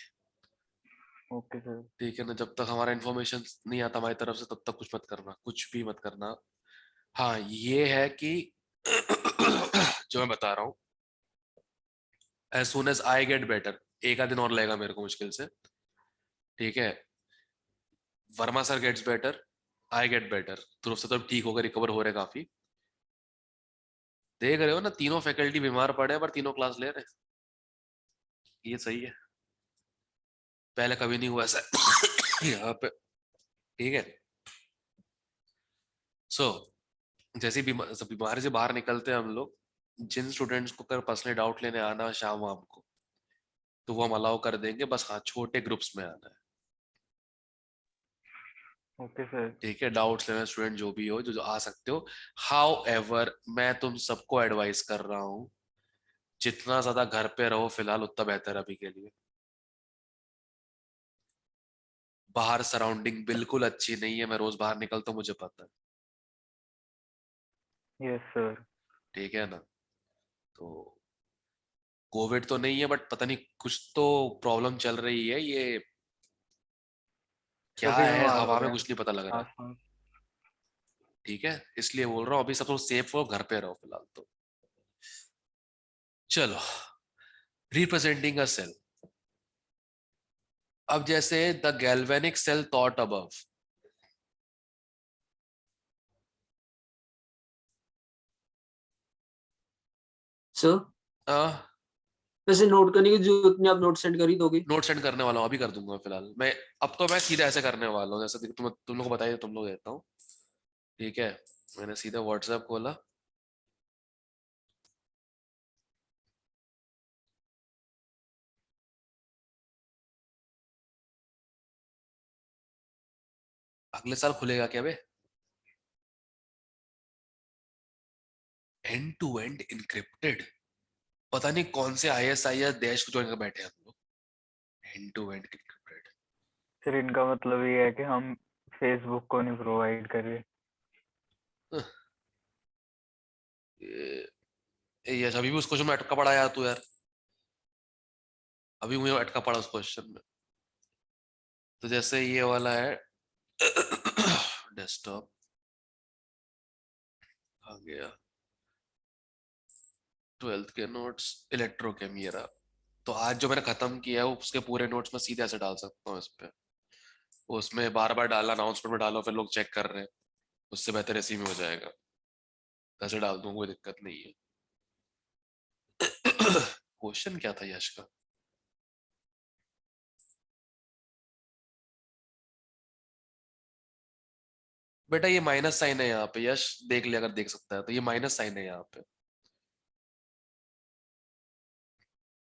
Okay sir. ठीक है ना, जब तक हमारा इन्फॉर्मेशन नहीं आता हमारी तरफ से तब तक कुछ मत करना, कुछ भी मत करना. हाँ ये है कि जो मैं बता रहा हूँ, as soon as I get better, एक आध दिन और लगेगा मेरे को मुश्किल से. ठीक है, Verma sir gets better, I get better, तरफ से तो ठीक होकर रिकवर हो रहे काफी. देख रहे हो ना, तीनों फैकल्टी बीमार पड़े हैं पर तीनों क्लास ले रहे हैं. ये सही है, पहले कभी नहीं हुआ ऐसा यहाँ पे. ठीक है, सो जैसे बीमारी से बाहर निकलते हैं हम लोग, जिन स्टूडेंट्स को कर पर्सनली डाउट लेने आना शाम वाम को, तो वो हम अलाउ कर देंगे, बस हाँ छोटे ग्रुप्स में आना है. Okay sir. ठीक है, डाउट्स लेना स्टूडेंट जो भी हो, जो आ सकते हो. हाउ एवर मैं तुम सबको एडवाइस कर रहा हूँ, जितना ज्यादा घर पे रहो फिलहाल उतना बेहतर अभी के लिए. बाहर सराउंडिंग बिल्कुल अच्छी नहीं है, मैं रोज बाहर निकलता हूँ, मुझे पता है. Yes sir. ठीक है ना, तो कोविड तो नहीं है बट पता नहीं कुछ तो प्रॉब्लम चल रही है, ये क्या सभी है बीमार हो हवा में रहे कुछ नहीं पता लग रहा. हैं. ठीक है, इसलिए बोल रहा हूँ अभी सब लोग सेफ हो, घर पे रहो फिलहाल तो. चलो, रिप्रेजेंटिंग अ सेल. अब जैसे the galvanic cell thought above, sir वैसे नोट करने की जरूरत नहीं, आप नोट सेंड कर ही दोगे. नोट सेंड करने वाला हूँ, अभी कर दूंगा फिलहाल मैं. अब तो मैं सीधा ऐसे करने वाला हूँ जैसे तुम लोग को बताइए, तुम लोग देता हूँ. ठीक है, मैंने सीधा व्हाट्सएप खोला, अगले साल खुलेगा क्या बे? एंड टू एंड इनक्रिप्टेड, पता नहीं कौन से ISIS देश को ज्वाइन कर बैठे हैं हम लोग. End to end encrypted. Sir इनका मतलब ये है कि हम फेसबुक को नहीं प्रोवाइड कर रहे. ये अभी भी उस क्वेश्चन में अटका पड़ा यार तू यार, अभी मुझे अटका पड़ा उस क्वेश्चन में. तो जैसे ये वाला है डेस्कटॉप आ गया, 12th के नोट्स इलेक्ट्रोकेम ये रहा। तो आज जो मैंने खत्म किया है उसके पूरे नोट्स में सीधे ऐसे डाल सकता हूँ इस पे। उसमें बार बार डालना, अनाउंसमेंट में डालो फिर लोग चेक कर रहे हैं, उससे बेहतर इसी में हो जाएगा। ऐसे डाल दूँ कोई दिक्कत नहीं है। क्वेश्चन क्या था यश का? बेटा ये माइनस साइन है यहाँ पे, यश देख ले अगर देख सकता है तो, ये माइनस साइन है यहाँ पे।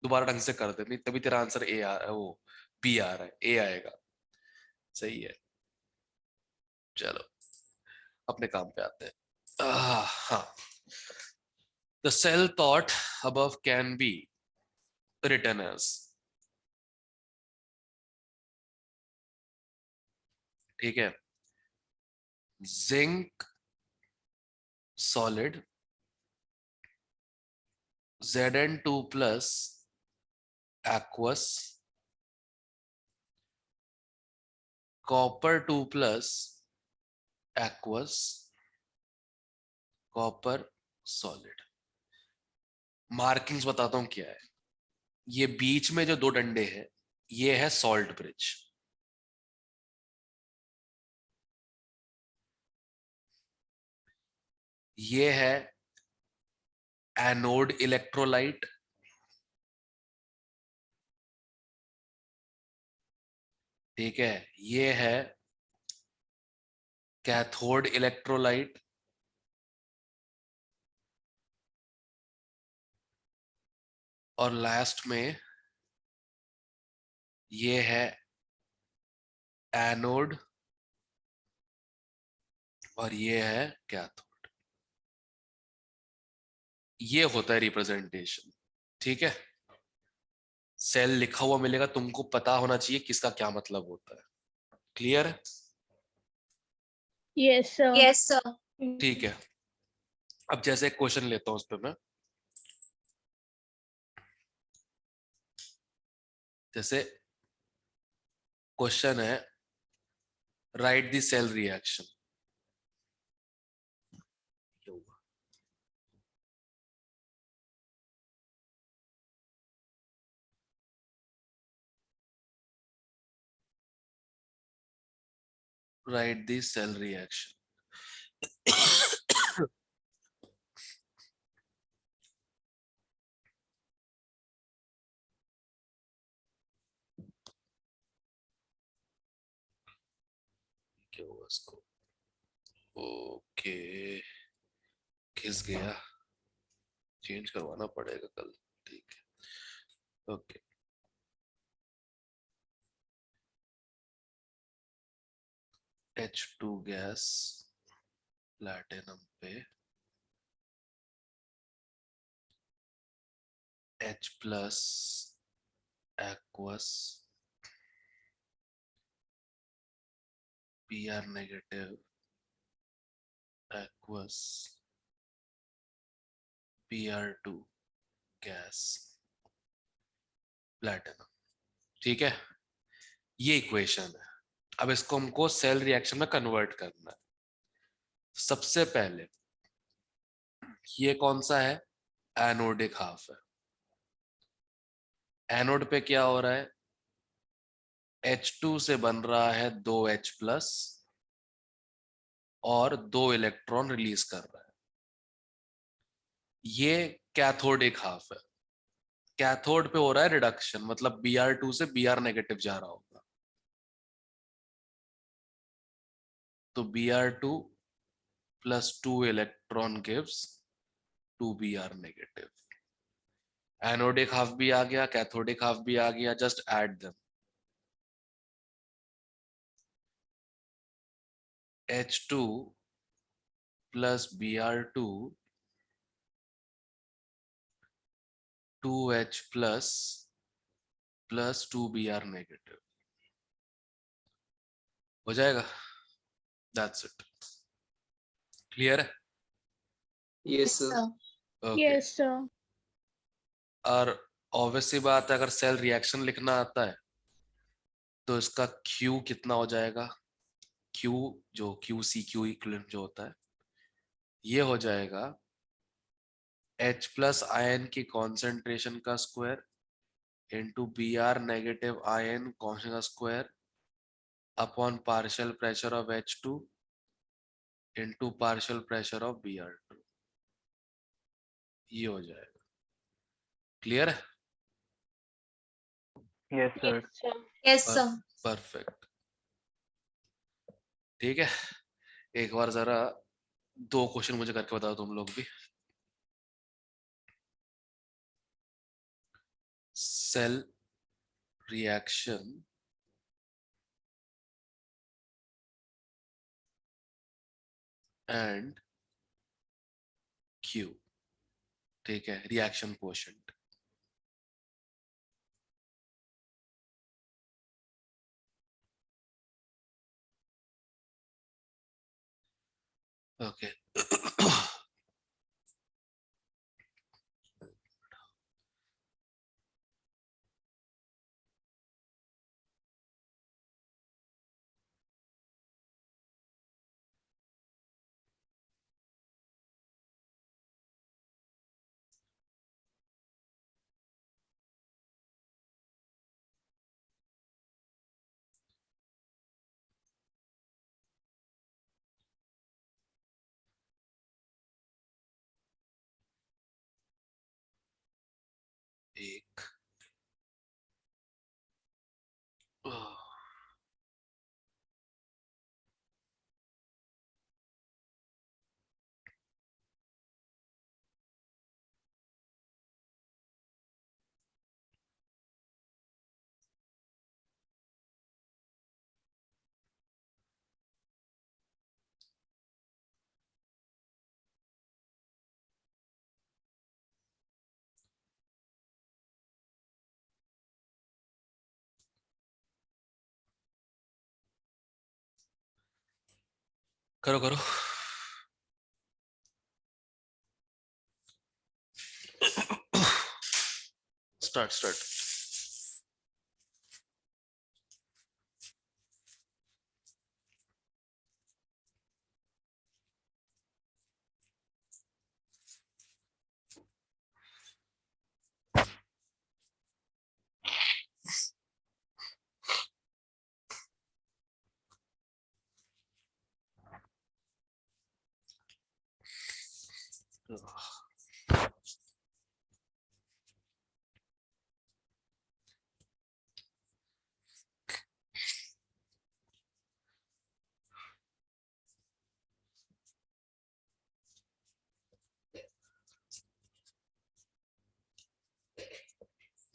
दोबारा ढंग से कर दे, नहीं तभी तेरा आंसर ए आ वो बी आ रहा है, ए आएगा। सही है, चलो अपने काम पे आते हैं। हाँ, the cell thought above can be written as, ठीक है, zinc solid Zn2 plus aqueous, copper 2 plus aqueous, copper solid। Markings बताता हूं क्या है। ये बीच में जो दो डंडे हैं ये है सॉल्ट ब्रिज, ये है एनोड इलेक्ट्रोलाइट, ठीक है, ये है कैथोड इलेक्ट्रोलाइट, और लास्ट में ये है एनोड और ये है कैथोड। ये होता है रिप्रेजेंटेशन, ठीक है। सेल लिखा हुआ मिलेगा, तुमको पता होना चाहिए किसका क्या मतलब होता है। क्लियर है? Yes, sir. Yes, sir. ठीक है, अब जैसे एक क्वेश्चन लेता हूं उस पर मैं, जैसे क्वेश्चन है write the cell reaction. Write the cell reaction. क्या हुआ इसको? ओके, खिस गया, चेंज करवाना पड़ेगा कल, ठीक है। ओके, H2 गैस प्लैटिनम पे H plus aqueous Pr negative aqueous Pr2 gas platinum, ठीक है। ये इक्वेशन है। अब इसको हमको सेल रिएक्शन में कन्वर्ट करना है। सबसे पहले ये कौन सा है? एनोडिक हाफ है। एनोड पे क्या हो रहा है? H2 से बन रहा है 2H प्लस और 2 इलेक्ट्रॉन रिलीज कर रहा है। ये कैथोडिक हाफ है। कैथोड पे हो रहा है रिडक्शन, मतलब Br2 से Br नेगेटिव जा रहा होगा, तो Br2 plus 2 electron gives 2 Br negative. Anodic half भी आ गया, कैथोडिक हाफ भी आ गया, just add them. H2 plus Br2 2H plus plus 2 Br negative हो जाएगा। That's it. क्लियर है? Yes, sir. Okay. Yes, sir. और ऑब्वियसली बात है, अगर सेल रिएक्शन लिखना आता है तो इसका Q कितना हो जाएगा? Q जो QC Q इक्विवेलेंट जो होता है, ये हो जाएगा H प्लस आयन की कॉन्सेंट्रेशन का square into Br negative ion concentration का square upon partial pressure of H2 into partial pressure of Br2, ये हो जाएगा। क्लियर है? Yes sir. Yes, sir. Yes, sir. Perfect. ठीक है, एक बार जरा 2 क्वेश्चन मुझे करके बताओ तुम लोग भी। सेल रिएक्शन एंड क्यू, ठीक है, रिएक्शन कोएफिशिएंट। ओके एक करो करो। Start start.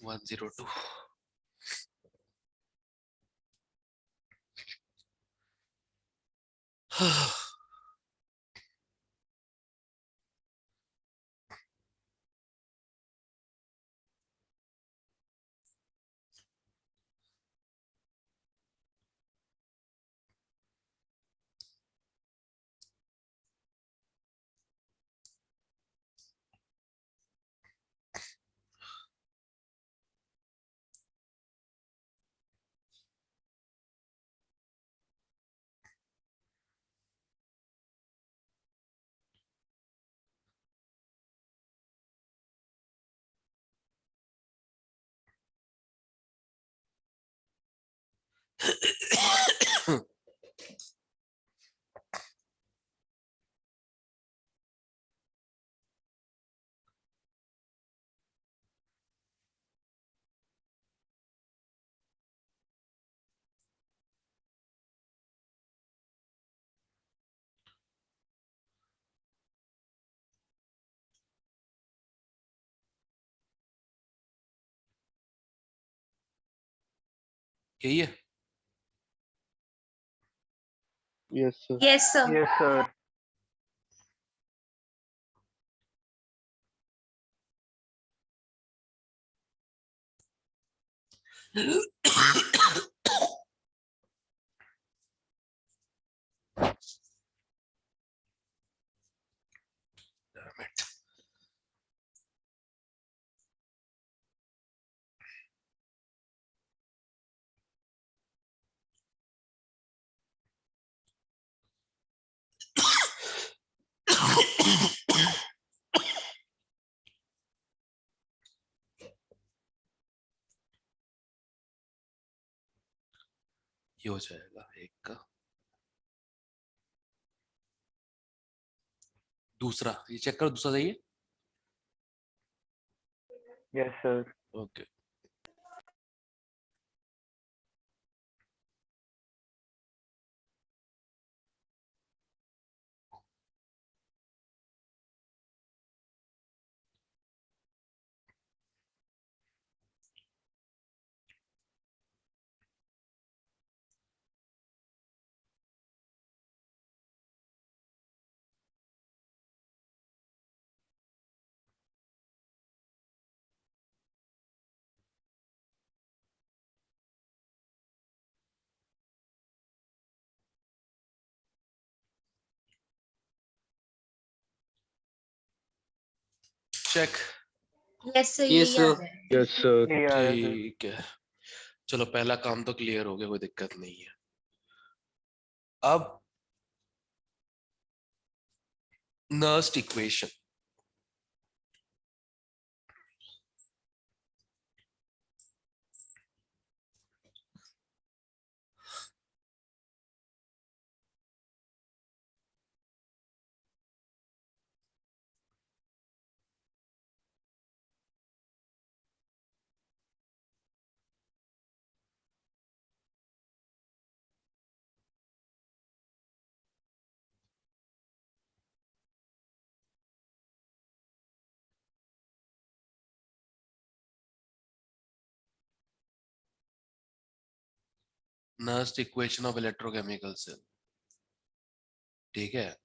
One zero two. यही है। Yes, sir. Yes, sir. Yes sir. Damn it. ये हो जाएगा एक का। दूसरा ये चेक करो, दूसरा सही है। Yes sir. Okay check. Yes sir, ये Yes, sir. याद है। Yes, sir. ये आ रहा है सर। ठीक है, चलो पहला काम तो क्लियर हो गया, कोई दिक्कत नहीं है। अब Nernst equation, Nernst equation of electrochemical cell. ठीक है,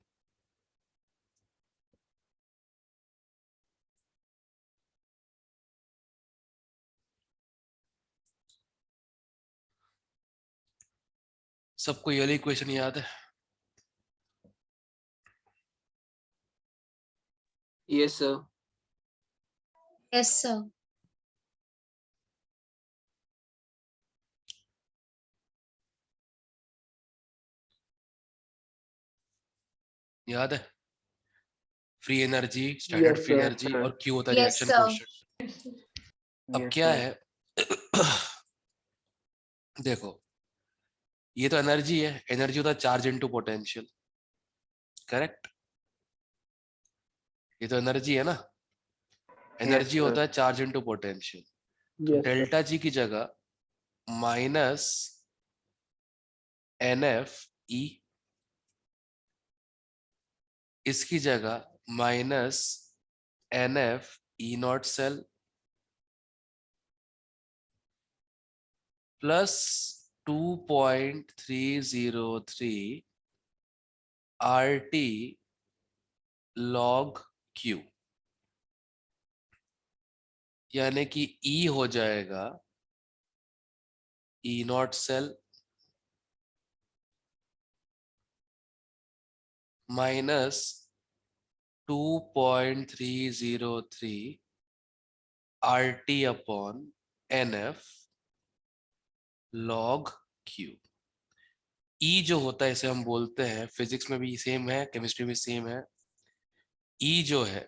सबको ये वाली इक्वेशन याद है? Yes, sir. Yes sir. याद है? Free energy, standard Yes, free sir. Energy और क्यू होता है Yes, रिएक्शन sir. कोएफिशिएंट। अब यस क्या सर। है देखो, ये तो एनर्जी है, एनर्जी होता है चार्ज इनटू पोटेंशियल, करेक्ट? ये तो एनर्जी है ना, एनर्जी sir. होता है चार्ज इनटू पोटेंशियल। तो Yes, sir. डेल्टा जी की जगह माइनस एन एफ ई, इसकी जगह minus N F E not cell plus 2.303 R T log Q, यानी कि ई हो जाएगा E not cell minus 2.303 R T upon N F log Q. E जो होता है इसे हम बोलते हैं, फिजिक्स में भी सेम है, केमिस्ट्री में सेम है, ई जो है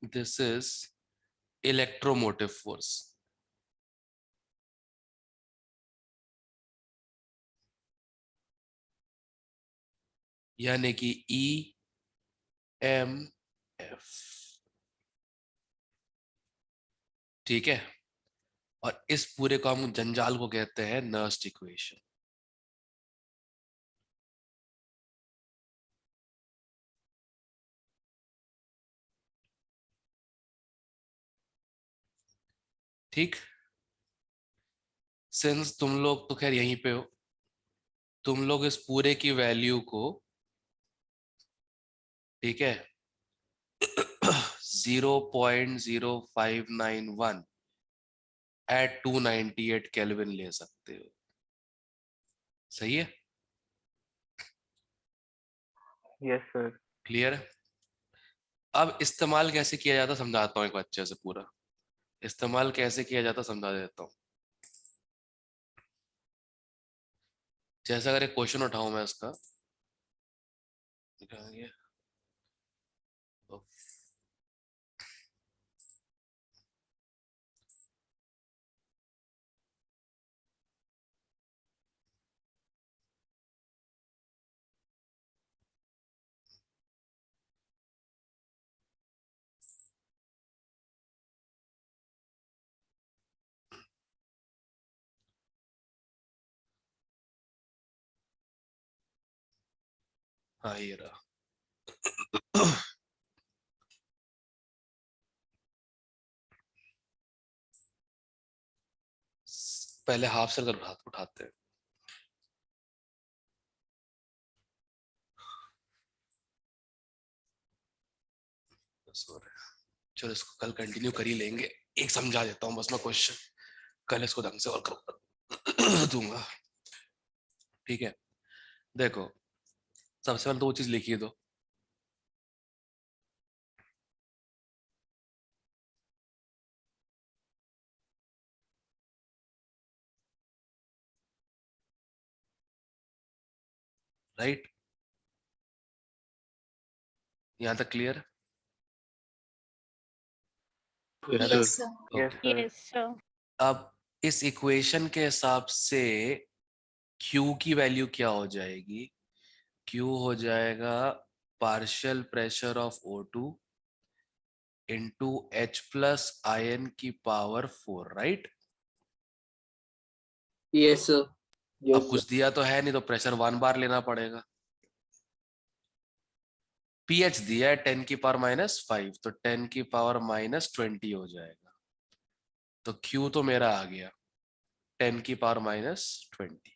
दिस इज इलेक्ट्रोमोटिव फोर्स। यानी कि ई एम एफ। ठीक है, और इस पूरे को हम जंजाल को कहते हैं नर्स्ट इक्वेशन। ठीक, सिंस तुम लोग तो खैर यहीं पे हो, तुम लोग इस पूरे की वैल्यू को, ठीक है, 0.0591 एट 298 केल्विन ले सकते हो। सही है? Yes sir. क्लियर है? अब इस्तेमाल कैसे किया जाता समझाता हूँ एक बार अच्छे से, पूरा इस्तेमाल कैसे किया जाता समझा देता हूँ। जैसे अगर एक क्वेश्चन उठाऊं मैं इसका, निकालेंगे हाँ ये रहा। पहले हाफ सर्कल हाथ उठाते हैं। चलो इसको कल कंटिन्यू कर ही लेंगे। एक समझा देता हूँ बस मैं क्वेश्चन, कल इसको ढंग से और कर दूंगा। ठीक है, देखो सबसे पहले तो वो चीज लिखी दो। राइट, यहाँ तक clear? Yes, Yes, sir. sir. Yes, sir. Yes, sir. अब इस इक्वेशन के हिसाब से Q की वैल्यू क्या हो जाएगी? Q हो जाएगा partial pressure of O2 into H plus ion की पावर 4, राइट? Yes, sir. अब कुछ दिया तो है नहीं, तो प्रेशर 1 बार लेना पड़ेगा। पीएच दिया है 10 की पावर -5, तो 10 की पावर -20 हो जाएगा। तो Q तो मेरा आ गया 10 की पावर -20।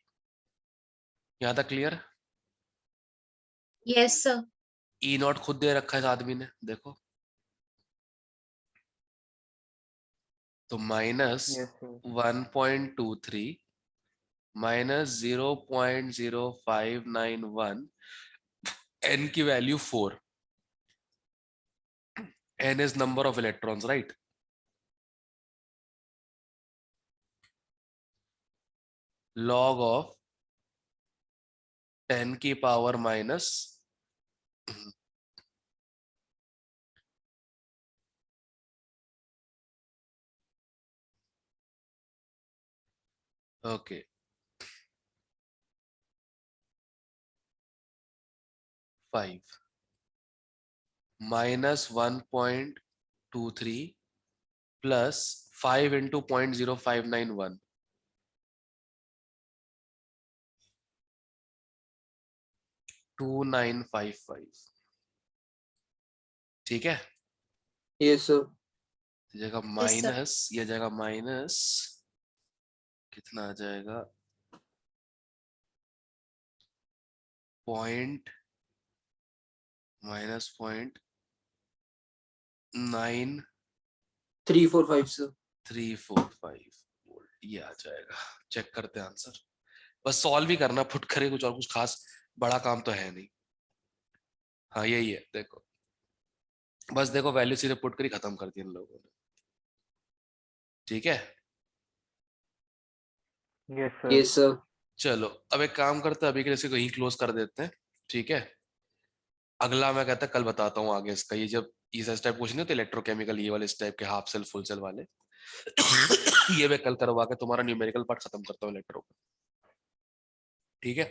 यहां तक clear? Yes, sir. E not खुद दे रखा है इस आदमी ने, देखो तो Yes, sir. -1.23 -0.0591, n की value 4, n is number of electrons, right? log of 10 की power minus okay -5 -1.23 plus 5 into 0.0591, 2955। ठीक है, Yes, sir. ये जगह Yes, sir. माइनस, ये जगह माइनस कितना आ जाएगा, पॉइंट -0.9345, 345, sir. वोल्ट ये आ जाएगा। चेक करते हैं आंसर, बस सॉल्व ही करना, पुट करे, कुछ और कुछ खास बड़ा काम तो है नहीं। हाँ यही है, देखो बस देखो वैल्यू सीधे पुट करी खत्म कर दी इन लोगों ने। ठीक है, Yes, sir. Yes, sir. चलो अब एक काम करते हैं, अभी के लिए इसे कहीं क्लोज कर देते हैं। ठीक है, अगला मैं कहता कल बताता हूँ आगे इसका। ये जब इस टाइप क्वेश्चन होते इलेक्ट्रोकेमिकल, ये वाले इस टाइप के हाफ सेल फुल सेल वाले ये मैं कल करवा के तुम्हारा न्यूमेरिकल पार्ट खत्म करता हूँ इलेक्ट्रो का। ठीक है,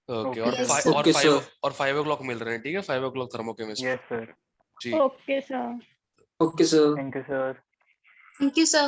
ओके। और Okay, Yes, sir. sir. Okay, sir. 5 o'clock मिल रहे हैं। ठीक है, 5 o'clock थर्मोकेमिस्ट्री। Yes, sir. ठीक। Okay, sir. Okay, sir. Thank you, sir. Thank you, sir.